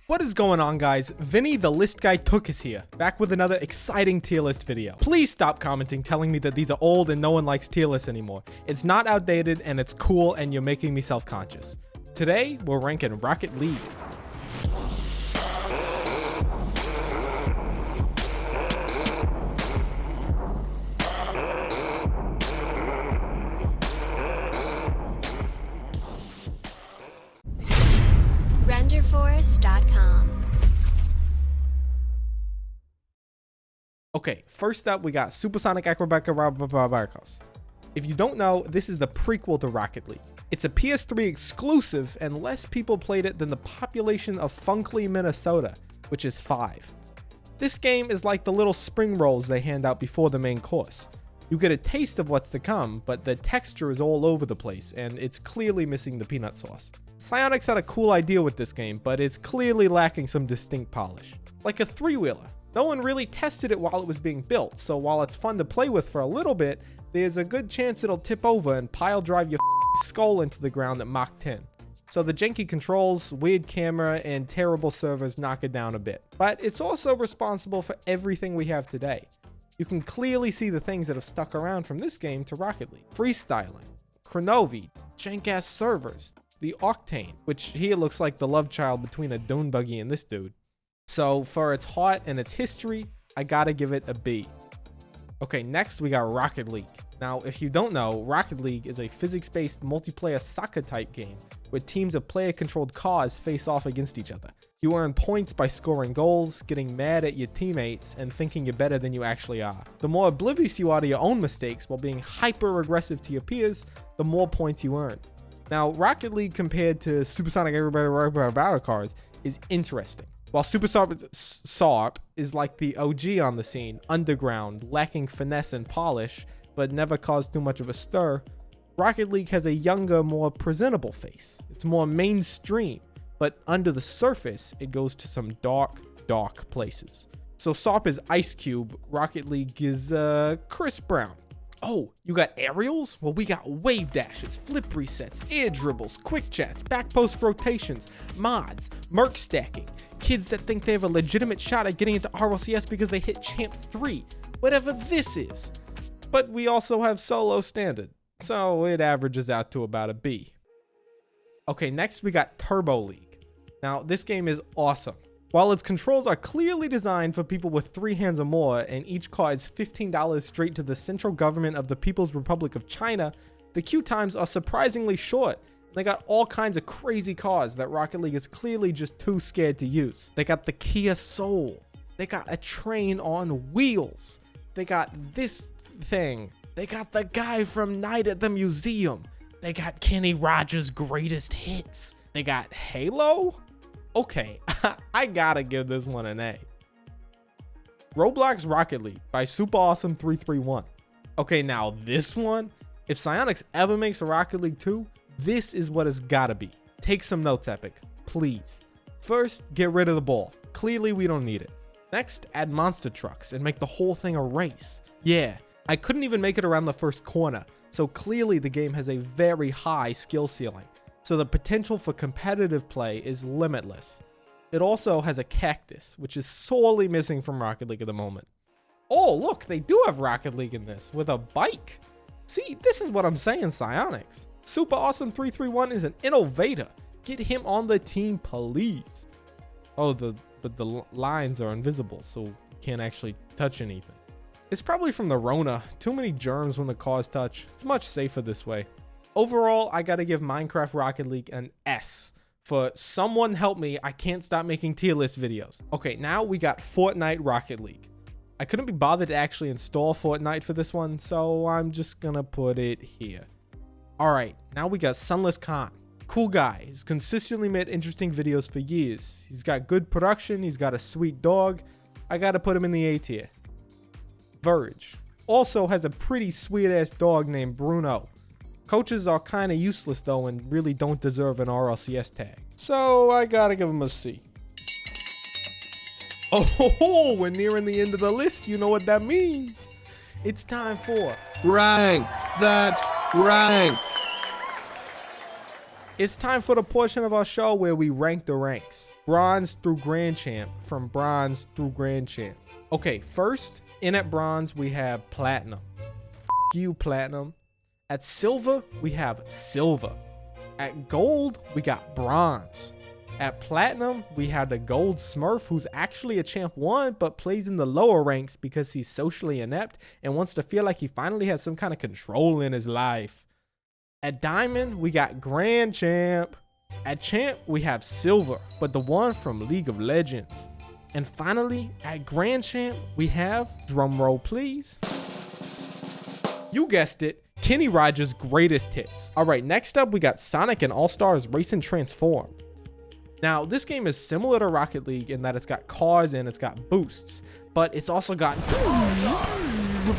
What is going on, guys? Vinnie the List Guy Tuchus here, back with another exciting tier list video. Please stop commenting telling me that these are old and no one likes tier lists anymore. It's not outdated and it's cool and you're making me self-conscious. Today, we're ranking Rocket League. RenderForest.com. Okay, first up we got Supersonic Acrobatic Rocket-Powered Battlecars. If you don't know, this is the prequel to Rocket League. It's a PS3 exclusive and less people played it than the population of Funkley, Minnesota, which is 5. This game is like the little spring rolls they hand out before the main course. You get a taste of what's to come, but the texture is all over the place and it's clearly missing the peanut sauce. Psyonix had a cool idea with this game, but it's clearly lacking some distinct polish. Like a three-wheeler. No one really tested it while it was being built, so while it's fun to play with for a little bit, there's a good chance it'll tip over and pile drive your skull into the ground at Mach 10. So the janky controls, weird camera, and terrible servers knock it down a bit. But it's also responsible for everything we have today. You can clearly see the things that have stuck around from this game to Rocket League. Freestyling, Chronovi, jank-ass servers, the Octane, which here looks like the love child between a dune buggy and this dude. So for its heart and its history, I gotta give it a B. Okay, next we got Rocket League. Now, if you don't know, Rocket League is a physics-based multiplayer soccer type game where teams of player-controlled cars face off against each other. You earn points by scoring goals, getting mad at your teammates, and thinking you're better than you actually are. The more oblivious you are to your own mistakes while being hyper-aggressive to your peers, the more points you earn. Now, Rocket League compared to Supersonic Acrobatic Rocket-Powered Battlecars is interesting. While Supersonic is like the OG on the scene, underground, lacking finesse and polish, but never caused too much of a stir, Rocket League has a younger, more presentable face. It's more mainstream, but under the surface, it goes to some dark, dark places. So SARP is Ice Cube, Rocket League is Chris Brown. Oh, you got aerials? Well, we got wave dashes, flip resets, air dribbles, quick chats, back post rotations, mods, merc stacking, kids that think they have a legitimate shot at getting into RLCS because they hit Champ 3, whatever this is. But we also have solo standard, so it averages out to about a B. Okay, next we got Turbo League. Now, this game is awesome. While its controls are clearly designed for people with 3 hands or more, and each car is $15 straight to the central government of the People's Republic of China, the queue times are surprisingly short. They got all kinds of crazy cars that Rocket League is clearly just too scared to use. They got the Kia Soul. They got a train on wheels. They got this thing. They got the guy from Night at the Museum. They got Kenny Rogers' greatest hits. They got Halo? Okay, I gotta give this one an A. Roblox Rocket League by Super Awesome 331. Okay, now this one, if Psyonix ever makes a Rocket League 2, this is what it's gotta be. Take some notes, Epic, please. First, get rid of the ball. Clearly, we don't need it. Next, add monster trucks and make the whole thing a race. Yeah, I couldn't even make it around the first corner, so clearly the game has a very high skill ceiling. So the potential for competitive play is limitless. It also has a cactus, which is sorely missing from Rocket League at the moment. Oh, look, they do have Rocket League in this, with a bike. See, this is what I'm saying, Psyonix. Super Awesome 331 is an innovator. Get him on the team, please. Oh, but the lines are invisible, so you can't actually touch anything. It's probably from the Rona. Too many germs when the cars touch. It's much safer this way. Overall, I gotta give Minecraft Rocket League an S. For someone help me, I can't stop making tier list videos. Okay, now we got Fortnite Rocket League. I couldn't be bothered to actually install Fortnite for this one, so I'm just gonna put it here. Alright, now we got Sunless Khan. Cool guy, he's consistently made interesting videos for years. He's got good production, he's got a sweet dog. I gotta put him in the A tier. Verge. Also has a pretty sweet ass dog named Bruno. Coaches are kind of useless though and really don't deserve an RLCS tag. So I gotta give him a C. Oh, we're nearing the end of the list. You know what that means. It's time for Rank that rank. It's time for the portion of our show where we rank the ranks. Bronze through Grand Champ, from Bronze through Grand Champ. Okay, first, in at Bronze, we have Platinum. F you, Platinum. At Silver, we have Silver. At Gold, we got Bronze. At Platinum, we have the Gold Smurf, who's actually a Champ 1, but plays in the lower ranks because he's socially inept and wants to feel like he finally has some kind of control in his life. At Diamond, we got Grand Champ. At Champ, we have Silver, but the one from League of Legends. And finally, at Grand Champ, we have, drumroll please, you guessed it, Kenny Rogers' greatest hits. All right, next up, we got Sonic and All-Stars Racing Transformed. Now, this game is similar to Rocket League in that it's got cars and it's got boosts, but it's also got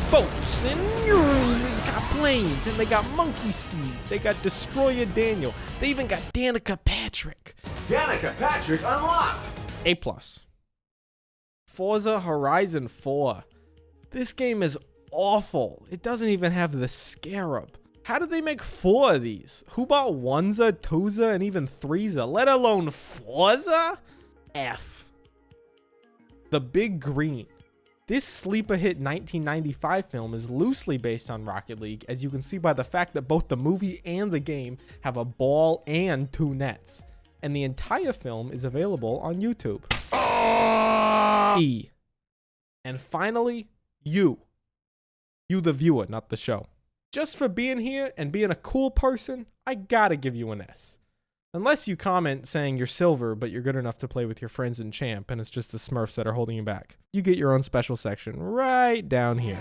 boats and it's got planes, and they got Monkey Steve, they got Destroyer Daniel, they even got Danica Patrick. Danica Patrick unlocked! A+. Forza Horizon 4. This game is awful. It doesn't even have the Scarab. How did they make 4 of these? Who bought One'sa, Two'sa, and even Three'sa, let alone Forza? F. The Big Green. This sleeper hit 1995 film is loosely based on Rocket League, as you can see by the fact that both the movie and the game have a ball and 2 nets. And the entire film is available on YouTube. E. And finally, you the viewer, not the show. Just for being here and being a cool person, I gotta give you an S. Unless you comment saying you're silver, but you're good enough to play with your friends in Champ, and it's just the Smurfs that are holding you back. You get your own special section right down here.